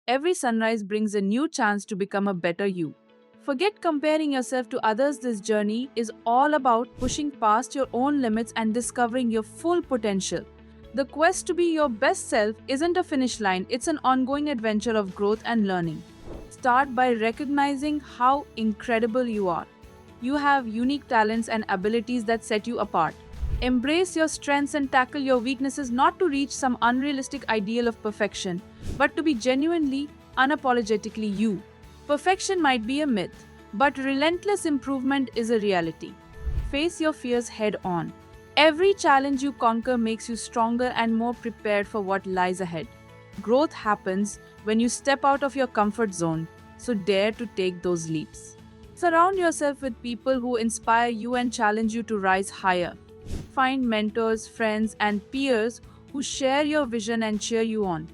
Every sunrise brings a new chance to become a better you. Forget comparing yourself to others. This journey is all about pushing past your own limits and discovering your full potential. The quest to be your best self isn't a finish line, it's an ongoing adventure of growth and learning. Start by recognizing how incredible you are. You have unique talents and abilities that set you apart. Embrace your strengths and tackle your weaknesses, not to reach some unrealistic ideal of perfection, but to be genuinely, unapologetically you. Perfection might be a myth, but relentless improvement is a reality. Face your fears head on. Every challenge you conquer makes you stronger and more prepared for what lies ahead. Growth happens when you step out of your comfort zone, so dare to take those leaps. Surround yourself with people who inspire you and challenge you to rise higher. Find mentors, friends, and peers who share your vision and cheer you on.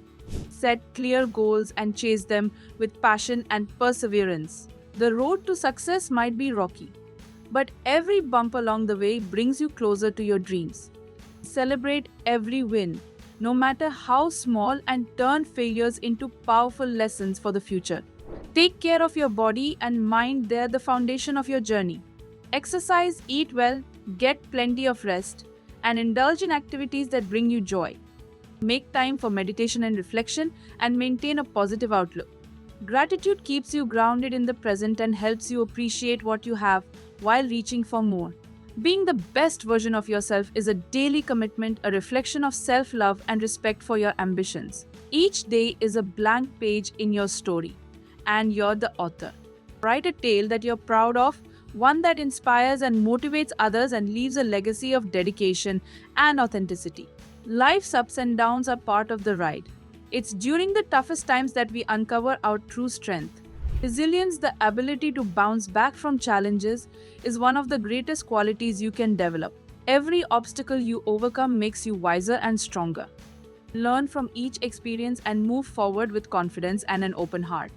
Set clear goals and chase them with passion and perseverance. The road to success might be rocky, but every bump along the way brings you closer to your dreams. Celebrate every win, no matter how small, and turn failures into powerful lessons for the future. Take care of your body and mind, they're the foundation of your journey. Exercise, eat well, get plenty of rest, and indulge in activities that bring you joy. Make time for meditation and reflection, and maintain a positive outlook. Gratitude keeps you grounded in the present and helps you appreciate what you have while reaching for more. Being the best version of yourself is a daily commitment, a reflection of self-love and respect for your ambitions. Each day is a blank page in your story, and you're the author. Write a tale that you're proud of, one that inspires and motivates others and leaves a legacy of dedication and authenticity. Life's ups and downs are part of the ride. It's during the toughest times that we uncover our true strength. Resilience, the ability to bounce back from challenges, is one of the greatest qualities you can develop. Every obstacle you overcome makes you wiser and stronger. Learn from each experience and move forward with confidence and an open heart.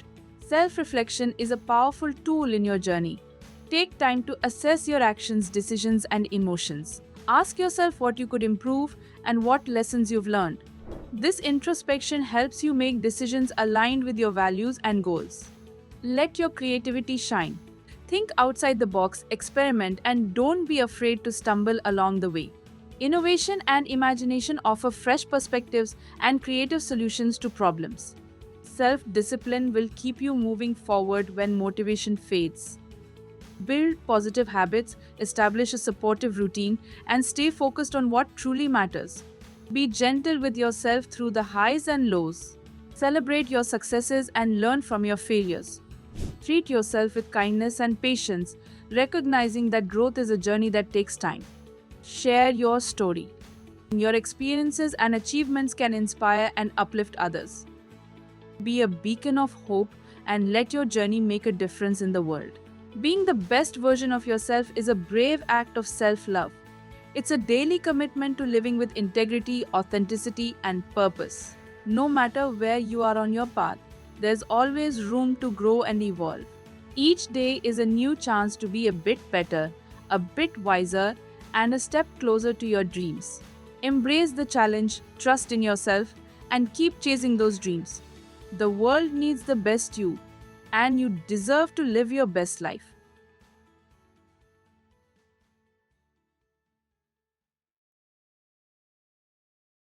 Self-reflection is a powerful tool in your journey. Take time to assess your actions, decisions, and emotions. Ask yourself what you could improve and what lessons you've learned. This introspection helps you make decisions aligned with your values and goals. Let your creativity shine. Think outside the box, experiment, and don't be afraid to stumble along the way. Innovation and imagination offer fresh perspectives and creative solutions to problems. Self-discipline will keep you moving forward when motivation fades. Build positive habits, establish a supportive routine, and stay focused on what truly matters. Be gentle with yourself through the highs and lows. Celebrate your successes and learn from your failures. Treat yourself with kindness and patience, recognizing that growth is a journey that takes time. Share your story. Your experiences and achievements can inspire and uplift others. Be a beacon of hope and let your journey make a difference in the world. Being the best version of yourself is a brave act of self-love. It's a daily commitment to living with integrity, authenticity, and purpose. No matter where you are on your path, there's always room to grow and evolve. Each day is a new chance to be a bit better, a bit wiser, and a step closer to your dreams. Embrace the challenge, trust in yourself, and keep chasing those dreams. The world needs the best you, and you deserve to live your best life.